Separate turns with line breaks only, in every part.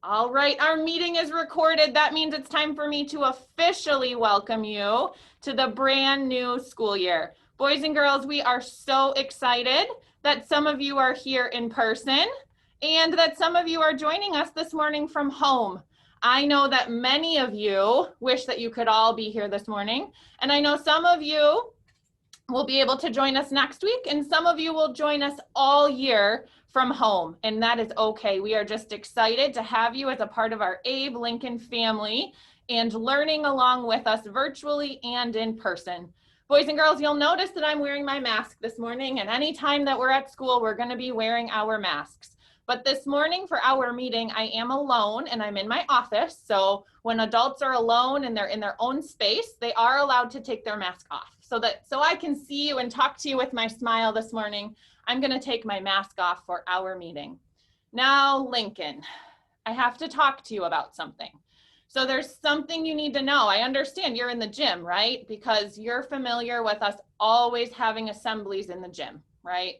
All right, our meeting is recorded. That means it's time for me to officially welcome you to the brand new school year. Boys and girls, we are so excited that some of you are here in person and that some of you are joining us this morning from home. I know that many of you wish that you could all be here this morning, and I know some of you will be able to join us next week, and some of you will join us all year from home, and that is okay. We are just excited to have you as a part of our Abe Lincoln family and learning along with us virtually and in person. Boys and girls, you'll notice that I'm wearing my mask this morning, and anytime that we're at school, we're going to be wearing our masks. But this morning for our meeting, I am alone and I'm in my office. So when adults are alone and they're in their own space, they are allowed to take their mask off. So I can see you and talk to you with my smile this morning, I'm going to take my mask off for our meeting. Now, Lincoln, I have to talk to you about something. So there's something you need to know. I understand you're in the gym, right? Because you're familiar with us always having assemblies in the gym, right?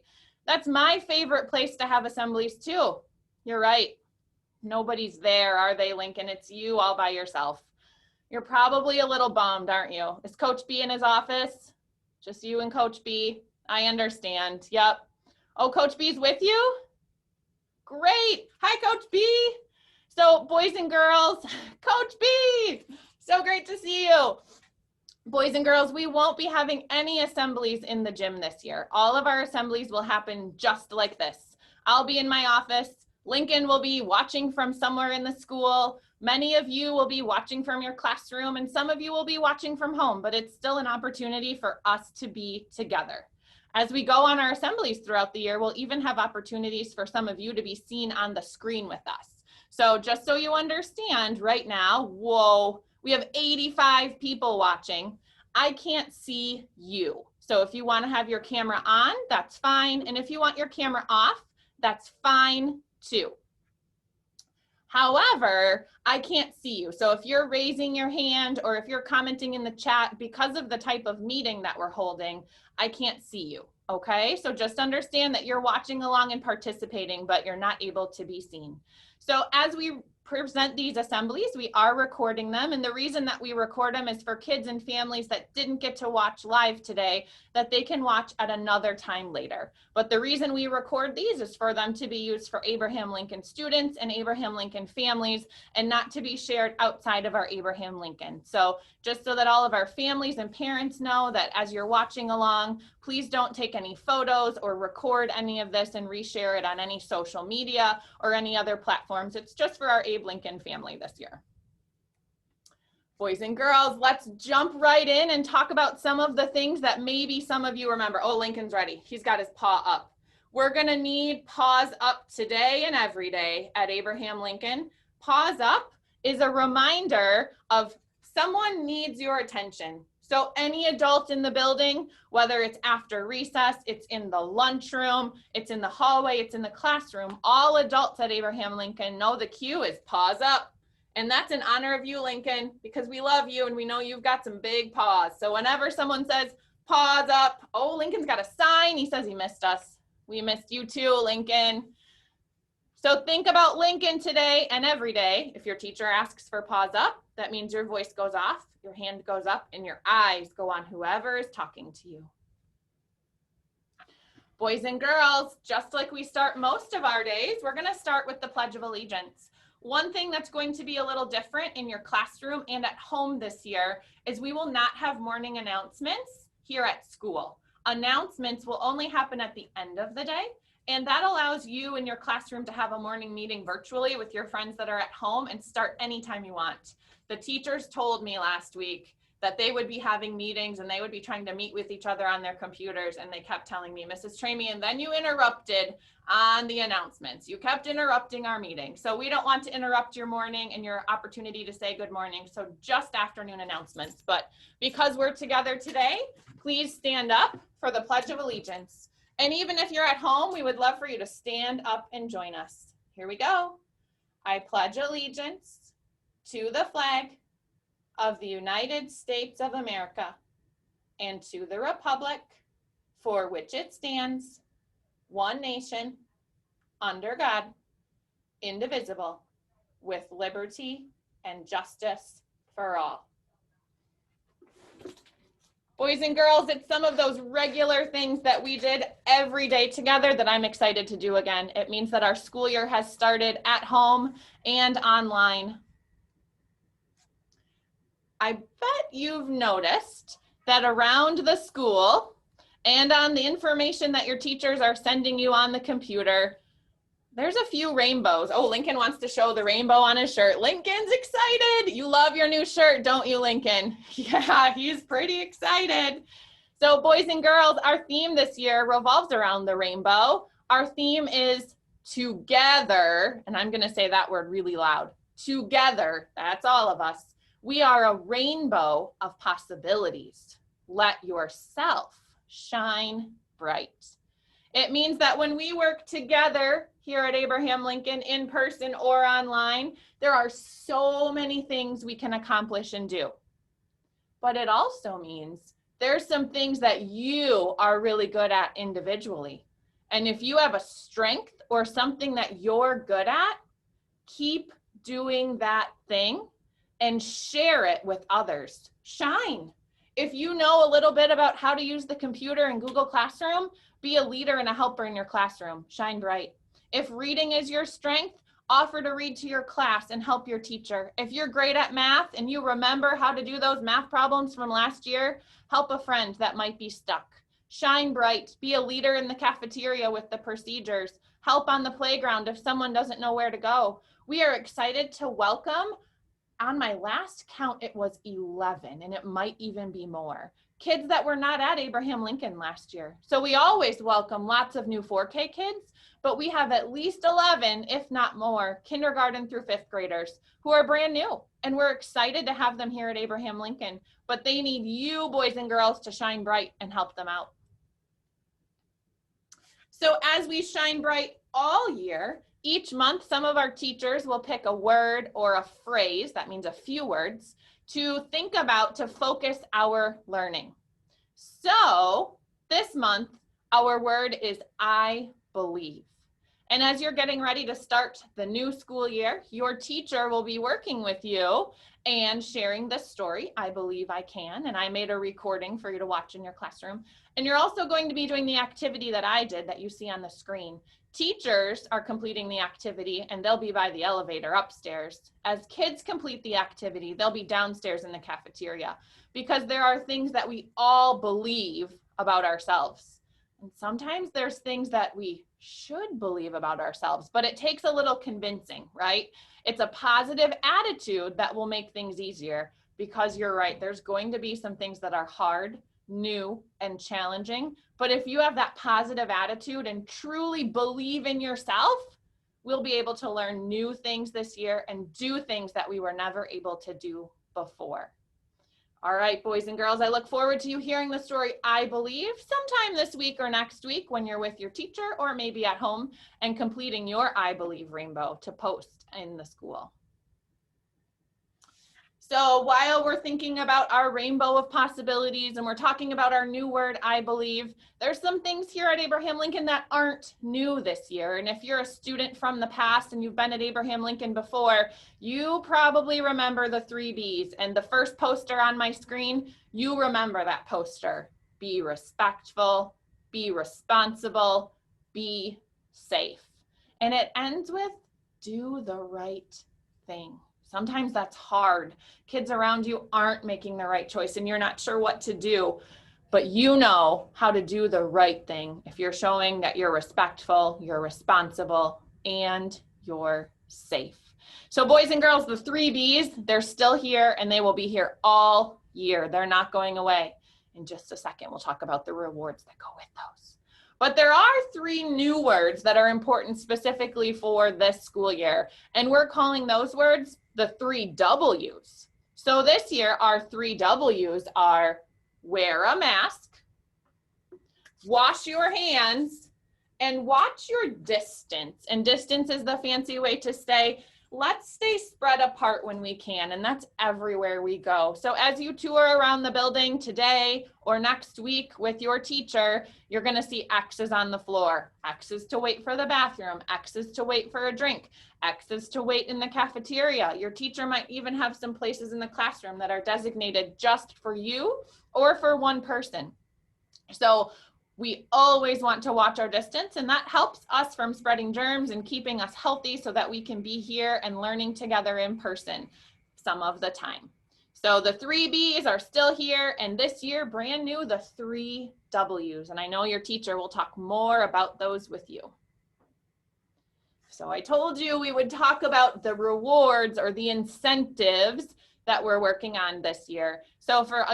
That's my favorite place to have assemblies too. You're right. Nobody's there, are they, Lincoln? It's you all by yourself. You're probably a little bummed, aren't you? Is Coach B in his office? Just you and Coach B? I understand. Yep. Oh, Coach B's with you? Great. Hi, Coach B. So, boys and girls, Coach B, so great to see you. Boys and girls, we won't be having any assemblies in the gym this year. All of our assemblies will happen just like this. I'll be in my office. Lincoln will be watching from somewhere in the school. Many of you will be watching from your classroom, and some of you will be watching from home, but it's still an opportunity for us to be together. As we go on our assemblies throughout the year, we'll even have opportunities for some of you to be seen on the screen with us. So just so you understand, right now, whoa, we have 85 people watching. I can't see you. So if you want to have your camera on, that's fine. And if you want your camera off, that's fine too. However, I can't see you. So if you're raising your hand or if you're commenting in the chat, because of the type of meeting that we're holding, I can't see you. Okay, so just understand that you're watching along and participating, but you're not able to be seen. So as we present these assemblies, we are recording them. And the reason that we record them is for kids and families that didn't get to watch live today, that they can watch at another time later. But the reason we record these is for them to be used for Abraham Lincoln students and Abraham Lincoln families, and not to be shared outside of our Abraham Lincoln. So just so that all of our families and parents know that as you're watching along, please don't take any photos or record any of this and reshare it on any social media or any other platforms. It's just for our Abe Lincoln family this year. Boys and girls, let's jump right in and talk about some of the things that maybe some of you remember. Oh, Lincoln's ready. He's got his paw up. We're going to need paws up today and every day at Abraham Lincoln. Paws up is a reminder of someone needs your attention. So any adult in the building, whether it's after recess, it's in the lunchroom, it's in the hallway, it's in the classroom, all adults at Abraham Lincoln know the cue is paws up. And that's in honor of you, Lincoln, because we love you and we know you've got some big paws. So whenever someone says paws up, oh, Lincoln's got a sign. He says he missed us. We missed you too, Lincoln. So think about Lincoln today and every day. If your teacher asks for paws up, that means your voice goes off, your hand goes up, and your eyes go on whoever is talking to you. Boys and girls, just like we start most of our days, we're going to start with the Pledge of Allegiance. One thing that's going to be a little different in your classroom and at home this year is we will not have morning announcements here at school. Announcements will only happen at the end of the day. And that allows you in your classroom to have a morning meeting virtually with your friends that are at home and start anytime you want. The teachers told me last week that they would be having meetings and they would be trying to meet with each other on their computers. And they kept telling me, Mrs. Tramey, and then you interrupted on the announcements. You kept interrupting our meeting. So we don't want to interrupt your morning and your opportunity to say good morning. So just afternoon announcements. But because we're together today, please stand up for the Pledge of Allegiance. And even if you're at home, we would love for you to stand up and join us. Here we go. I pledge allegiance to the flag of the United States of America and to the republic for which it stands, one nation, under God, indivisible, with liberty and justice for all. Boys and girls, it's some of those regular things that we did every day together that I'm excited to do again. It means that our school year has started at home and online. I bet you've noticed that around the school and on the information that your teachers are sending you on the computer, there's a few rainbows. Oh, Lincoln wants to show the rainbow on his shirt. Lincoln's excited. You love your new shirt, don't you, Lincoln? Yeah, he's pretty excited. So boys and girls, our theme this year revolves around the rainbow. Our theme is together, and I'm gonna say that word really loud. Together, that's all of us. We are a rainbow of possibilities. Let yourself shine bright. It means that when we work together here at Abraham Lincoln, in person or online, there are so many things we can accomplish and do. But it also means there's some things that you are really good at individually. And if you have a strength or something that you're good at, keep doing that thing and share it with others. Shine. If you know a little bit about how to use the computer in Google Classroom, be a leader and a helper in your classroom. Shine bright. If reading is your strength, offer to read to your class and help your teacher. If you're great at math and you remember how to do those math problems from last year, help a friend that might be stuck. Shine bright. Be a leader in the cafeteria with the procedures. Help on the playground if someone doesn't know where to go. We are excited to welcome, on my last count, it was 11, and it might even be more, kids that were not at Abraham Lincoln last year. So we always welcome lots of new 4K kids, but we have at least 11, if not more, kindergarten through 5th graders who are brand new. And we're excited to have them here at Abraham Lincoln, but they need you, boys and girls, to shine bright and help them out. So as we shine bright all year, each month, some of our teachers will pick a word or a phrase, that means a few words, to think about to focus our learning. So this month, our word is I believe. And as you're getting ready to start the new school year, your teacher will be working with you and sharing this story, I Believe I Can, and I made a recording for you to watch in your classroom. And you're also going to be doing the activity that I did that you see on the screen. Teachers are completing the activity and they'll be by the elevator upstairs. As kids complete the activity, they'll be downstairs in the cafeteria because there are things that we all believe about ourselves. And sometimes there's things that we should believe about ourselves, but it takes a little convincing, right? It's a positive attitude that will make things easier because you're right, there's going to be some things that are hard, new, and challenging. But if you have that positive attitude and truly believe in yourself, we'll be able to learn new things this year and do things that we were never able to do before. All right, boys and girls, I look forward to you hearing the story I Believe sometime this week or next week when you're with your teacher or maybe at home and completing your I Believe rainbow to post in the school. So while we're thinking about our rainbow of possibilities and we're talking about our new word, I believe, there's some things here at Abraham Lincoln that aren't new this year. And if you're a student from the past and you've been at Abraham Lincoln before, you probably remember the 3 B's. And the first poster on my screen, you remember that poster. Be respectful, be responsible, be safe. And it ends with do the right thing. Sometimes that's hard. Kids around you aren't making the right choice and you're not sure what to do, but you know how to do the right thing if you're showing that you're respectful, you're responsible, and you're safe. So boys and girls, the 3 B's, they're still here and they will be here all year. They're not going away. In just a second, we'll talk about the rewards that go with those. But there are 3 new words that are important specifically for this school year, and we're calling those words the 3 W's. So this year, our 3 W's are wear a mask, wash your hands, and watch your distance. And distance is the fancy way to say let's stay spread apart when we can, and that's everywhere we go. So as you tour around the building today or next week with your teacher, you're going to see X's on the floor. X's to wait for the bathroom, X's to wait for a drink, X's to wait in the cafeteria. Your teacher might even have some places in the classroom that are designated just for you or for one person. So we always want to watch our distance, and that helps us from spreading germs and keeping us healthy so that we can be here and learning together in person some of the time. So the 3 B's are still here, and this year, brand new, the 3 W's. And I know your teacher will talk more about those with you. So I told you we would talk about the rewards or the incentives that we're working on this year. So for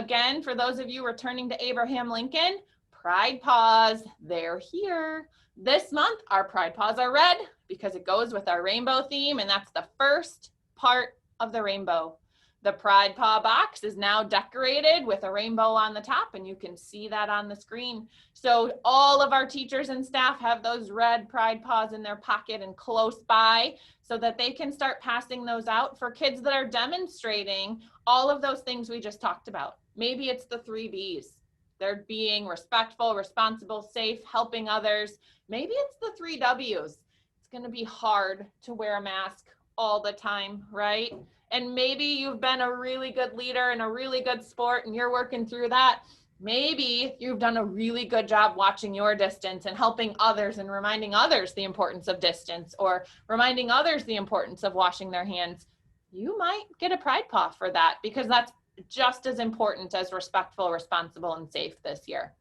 those of you returning to Abraham Lincoln, Pride Paws, they're here. This month, our Pride Paws are red because it goes with our rainbow theme, and that's the first part of the rainbow. The Pride Paw box is now decorated with a rainbow on the top, and you can see that on the screen. So all of our teachers and staff have those red Pride Paws in their pocket and close by so that they can start passing those out for kids that are demonstrating all of those things we just talked about. Maybe it's the 3 B's. They're being respectful, responsible, safe, helping others. Maybe it's the 3 W's. It's going to be hard to wear a mask all the time, right? And maybe you've been a really good leader and a really good sport and you're working through that. Maybe you've done a really good job watching your distance and helping others and reminding others the importance of distance, or reminding others the importance of washing their hands. You might get a Pride Paw for that, because that's just as important as respectful, responsible, and safe this year.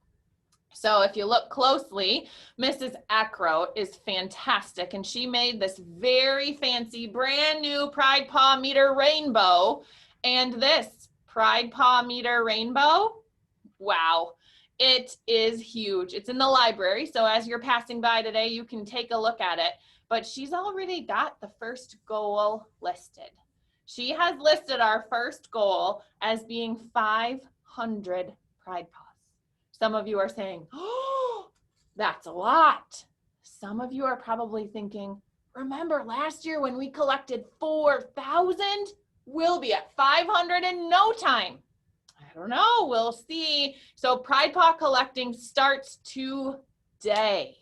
So if you look closely, Mrs. Eckroat is fantastic, and she made this very fancy brand new Pride Paw meter rainbow. And this Pride Paw meter rainbow, wow, it is huge. It's in the library, so as you're passing by today, you can take a look at it. But she's already got the first goal listed. She has listed our first goal as being 500 Pride Paws. Some of you are saying, oh, that's a lot. Some of you are probably thinking, remember last year when we collected 4,000? We'll be at 500 in no time. I don't know, we'll see. So Pride Paw collecting starts today.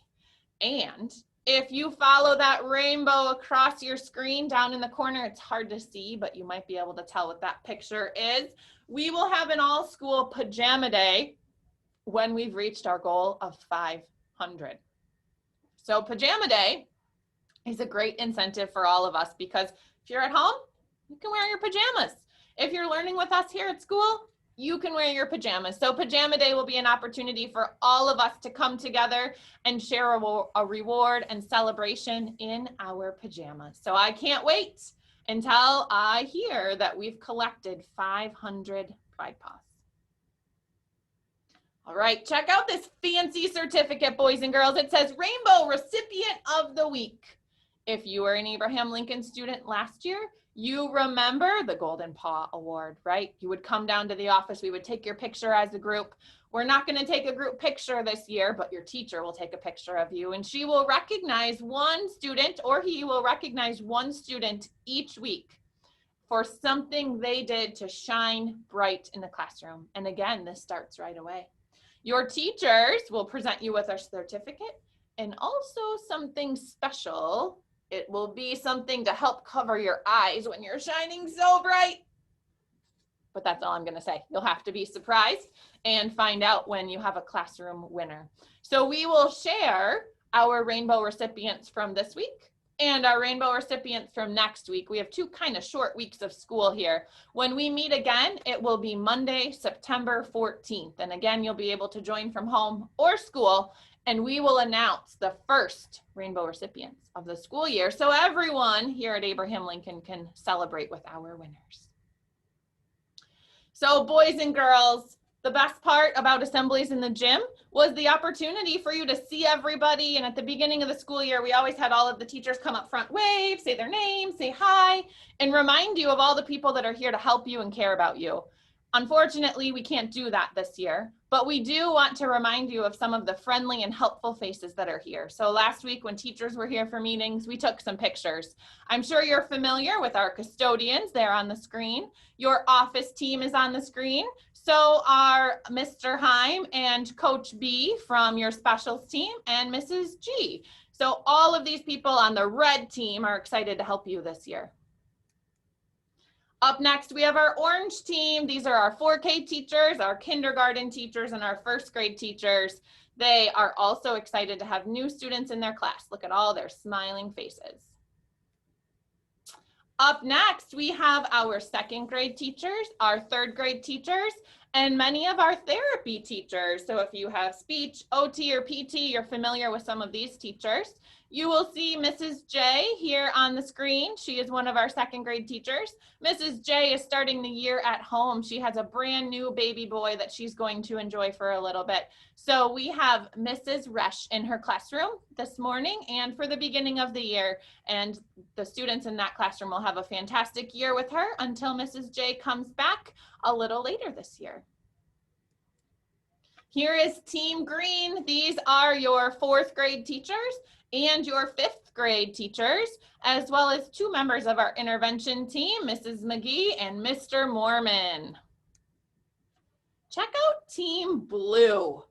And if you follow that rainbow across your screen down in the corner, it's hard to see, but you might be able to tell what that picture is. We will have an all-school pajama day when we've reached our goal of 500. So pajama day is a great incentive for all of us, because if you're at home, you can wear your pajamas. If you're learning with us here at school, you can wear your pajamas. So pajama day will be an opportunity for all of us to come together and share a reward and celebration in our pajamas. So I can't wait until I hear that we've collected 500 Pride Paws. All right, check out this fancy certificate, boys and girls. It says Rainbow Recipient of the Week. If you were an Abraham Lincoln student last year, you remember the Golden Paw Award, right? You would come down to the office, we would take your picture as a group. We're not going to take a group picture this year, but your teacher will take a picture of you, and she will recognize one student, or he will recognize one student each week for something they did to shine bright in the classroom. And again, this starts right away. Your teachers will present you with a certificate and also something special. It will be something to help cover your eyes when you're shining so bright. But that's all I'm going to say. You'll have to be surprised and find out when you have a classroom winner. So we will share our rainbow recipients from this week and our rainbow recipients from next week. We have 2 kind of short weeks of school here. When we meet again, it will be Monday, September 14th. And again, you'll be able to join from home or school, and we will announce the first rainbow recipients of the school year, so everyone here at Abraham Lincoln can celebrate with our winners. So boys and girls, the best part about assemblies in the gym was the opportunity for you to see everybody. And at the beginning of the school year, we always had all of the teachers come up front, wave, say their name, say hi, and remind you of all the people that are here to help you and care about you. Unfortunately, we can't do that this year, but we do want to remind you of some of the friendly and helpful faces that are here. So last week when teachers were here for meetings, we took some pictures. I'm sure you're familiar with our custodians. They're on the screen. Your office team is on the screen. So are Mr. Heim and Coach B from your specials team and Mrs. G. So all of these people on the red team are excited to help you this year. Up next, we have our orange team. These are our 4K teachers, our kindergarten teachers, and our first grade teachers. They are also excited to have new students in their class. Look at all their smiling faces. Up next, we have our second grade teachers, our third grade teachers, and many of our therapy teachers. So if you have speech, OT, or PT, you're familiar with some of these teachers. You will see Mrs. J here on the screen. She is one of our second grade teachers. Mrs. J is starting the year at home. She has a brand new baby boy that she's going to enjoy for a little bit. So we have Mrs. Resch in her classroom this morning and for the beginning of the year. And the students in that classroom will have a fantastic year with her until Mrs. J comes back a little later this year. Here is Team Green. These are your fourth grade teachers and your fifth grade teachers, as well as two members of our intervention team, Mrs. McGee and Mr. Mormon. Check out Team Blue.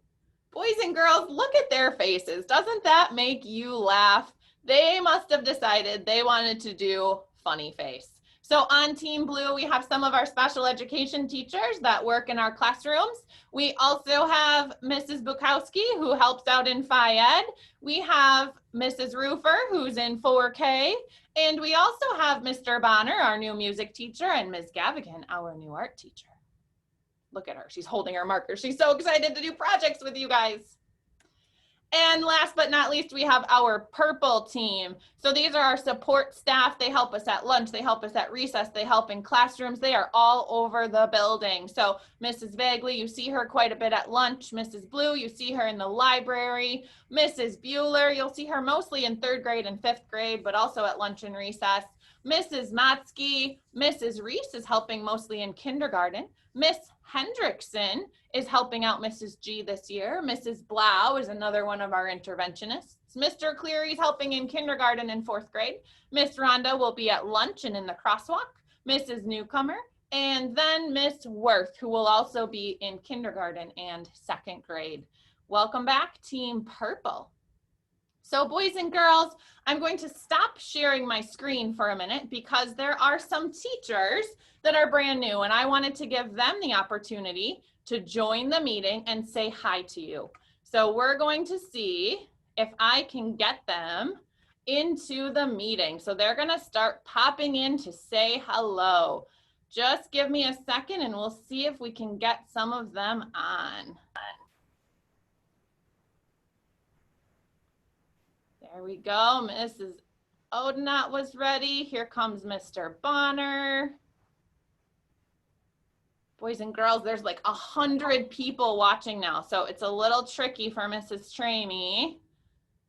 Boys and girls, look at their faces. Doesn't that make you laugh? They must have decided they wanted to do funny face. So on Team Blue, we have some of our special education teachers that work in our classrooms. We also have Mrs. Bukowski, who helps out in Phi Ed. We have Mrs. Roofer, who's in 4K. And we also have Mr. Bonner, our new music teacher, and Ms. Gavigan, our new art teacher. Look at her, she's holding her marker. She's so excited to do projects with you guys. And last but not least, we have our purple team. So these are our support staff. They help us at lunch, they help us at recess, they help in classrooms. They are all over the building. So Mrs. Bagley, you see her quite a bit at lunch. Mrs. Blue, you see her in the library. Mrs. Bueller, you'll see her mostly in third grade and fifth grade, but also at lunch and recess. Mrs. Motzke, Mrs. Reese is helping mostly in kindergarten. Miss Hendrickson is helping out Mrs. G this year. Mrs. Blau is another one of our interventionists. Mr. Cleary is helping in kindergarten and fourth grade. Miss Rhonda will be at lunch and in the crosswalk. Mrs. Newcomer, and then Miss Worth, who will also be in kindergarten and second grade. Welcome back, Team Purple. So boys and girls, I'm going to stop sharing my screen for a minute because there are some teachers that are brand new and I wanted to give them the opportunity to join the meeting and say hi to you. So we're going to see if I can get them into the meeting. So they're going to start popping in to say hello. Just give me a second and we'll see if we can get some of them on. There we go. Mrs. Odenat was ready. Here comes Mr. Bonner. Boys and girls, there's like 100 people watching now, so it's a little tricky for Mrs. Tramey.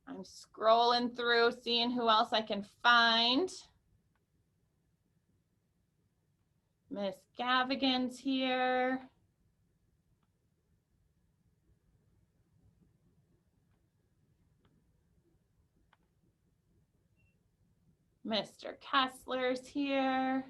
I'm scrolling through, seeing who else I can find. Miss Gavigan's here. Mr. Kessler's here.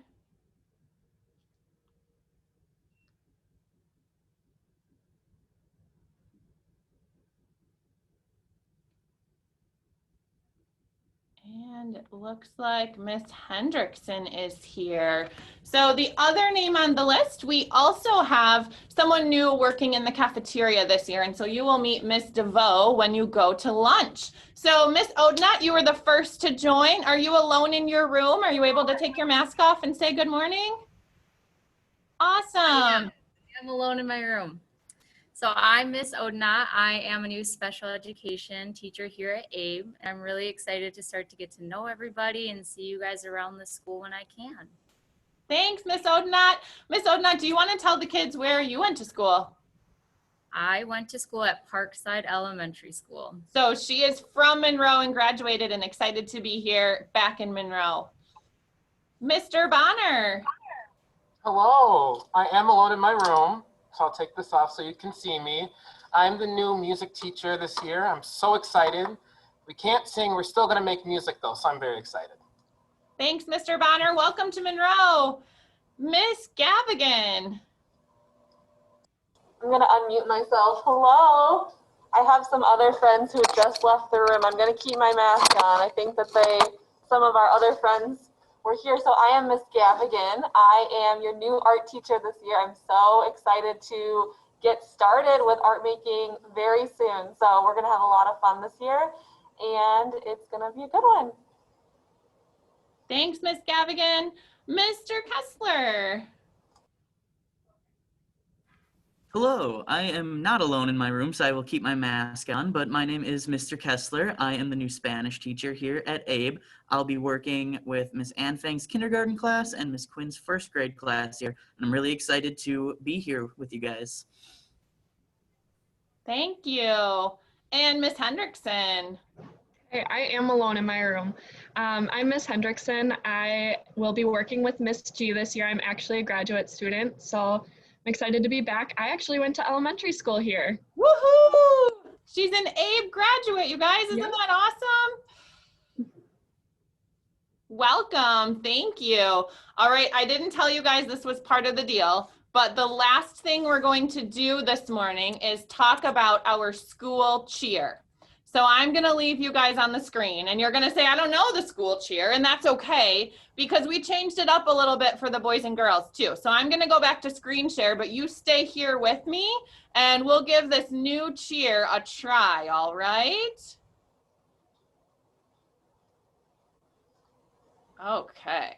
And it looks like Miss Hendrickson is here. So the other name on the list, we also have someone new working in the cafeteria this year. And so you will meet Miss DeVoe when you go to lunch. So Miss Odenat, you were the first to join. Are you alone in your room? Are you able to take your mask off and say good morning? Awesome.
I'm alone in my room. So I'm Miss Odenat. I am a new special education teacher here at Abe. And I'm really excited to start to get to know everybody and see you guys around the school when I can.
Thanks, Miss Odenat. Miss Odenat, do you want to tell the kids where you went to school?
I went to school at Parkside Elementary School.
So she is from Monroe and graduated and excited to be here back in Monroe. Mr. Bonner.
Hello, I am alone in my room, so I'll take this off so you can see me. I'm the new music teacher this year. I'm so excited. We can't sing, we're still gonna make music though, so I'm very excited.
Thanks, Mr. Bonner. Welcome to Monroe. Miss Gavigan.
I'm gonna unmute myself. Hello. I have some other friends who just left the room. I'm gonna keep my mask on. I think that some of our other friends were here. So I am Miss Gavigan. I am your new art teacher this year. I'm so excited to get started with art making very soon. So we're gonna have a lot of fun this year and it's gonna be a good one.
Thanks, Miss Gavigan. Mr. Kessler.
Hello, I am not alone in my room, so I will keep my mask on, but my name is Mr. Kessler. I am the new Spanish teacher here at Abe. I'll be working with Miss Ann Fang's kindergarten class and Miss Quinn's first grade class here, and I'm really excited to be here with you guys.
Thank you. And Miss Hendrickson.
Hey, I am alone in my room. I'm Miss Hendrickson. I will be working with Miss G this year. I'm actually a graduate student, so I'm excited to be back. I actually went to elementary school here.
Woohoo! She's an Abe graduate, you guys. Isn't
Yep.
that awesome? Welcome. Thank you. All right. I didn't tell you guys this was part of the deal, but the last thing we're going to do this morning is talk about our school cheer. So I'm going to leave you guys on the screen and you're going to say, I don't know the school cheer, and that's okay because we changed it up a little bit for the boys and girls too. So I'm going to go back to screen share, but you stay here with me and we'll give this new cheer a try. All right. Okay.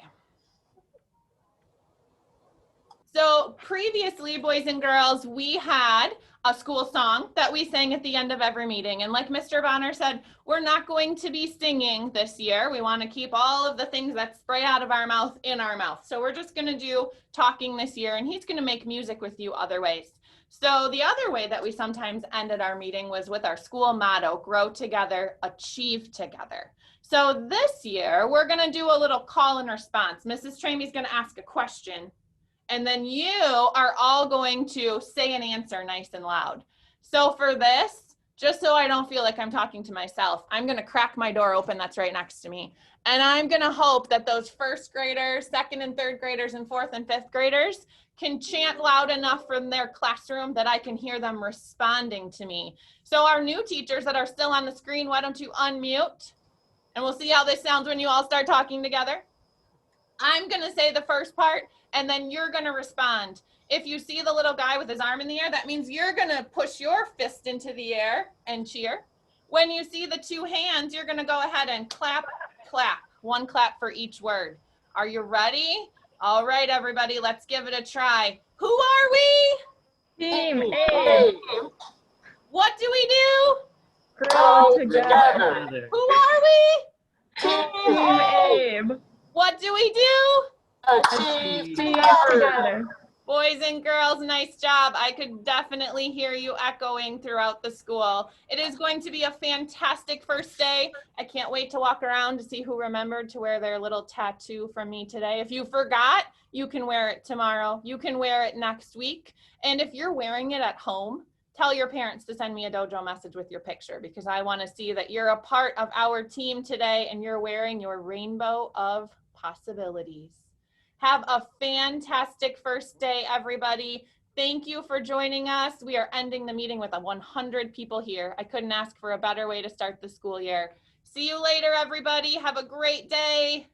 So previously, boys and girls, we had a school song that we sang at the end of every meeting. And like Mr. Bonner said, we're not going to be singing this year. We want to keep all of the things that spray out of our mouth in our mouth. So we're just going to do talking this year, and he's going to make music with you other ways. So the other way that we sometimes ended our meeting was with our school motto, grow together, achieve together. So this year, we're going to do a little call and response. Mrs. Tramey is going to ask a question, and then you are all going to say an answer nice and loud. So for this, just so I don't feel like I'm talking to myself, I'm going to crack my door open that's right next to me. And I'm going to hope that those first graders, second and third graders, and fourth and fifth graders can chant loud enough from their classroom that I can hear them responding to me. So our new teachers that are still on the screen, why don't you unmute? And we'll see how this sounds when you all start talking together. I'm going to say the first part, and then you're going to respond. If you see the little guy with his arm in the air, that means you're going to push your fist into the air and cheer. When you see the two hands, you're going to go ahead and clap, clap. One clap for each word. Are you ready? All right, everybody, let's give it a try. Who are we?
Team Abe.
What do we do?
Grow together.
Together.
Who are we?
Team Abe.
What do we do?
Achieve
Team
together.
together.
Boys and girls, nice job. I could definitely hear you echoing throughout the school. It is going to be a fantastic first day. I can't wait to walk around to see who remembered to wear their little tattoo from me today. If you forgot, you can wear it tomorrow. You can wear it next week. And if you're wearing it at home, tell your parents to send me a dojo message with your picture because I want to see that you're a part of our team today and you're wearing your rainbow of possibilities. Have a fantastic first day, everybody. Thank you for joining us. We are ending the meeting with 100 people here. I couldn't ask for a better way to start the school year. See you later, everybody. Have a great day.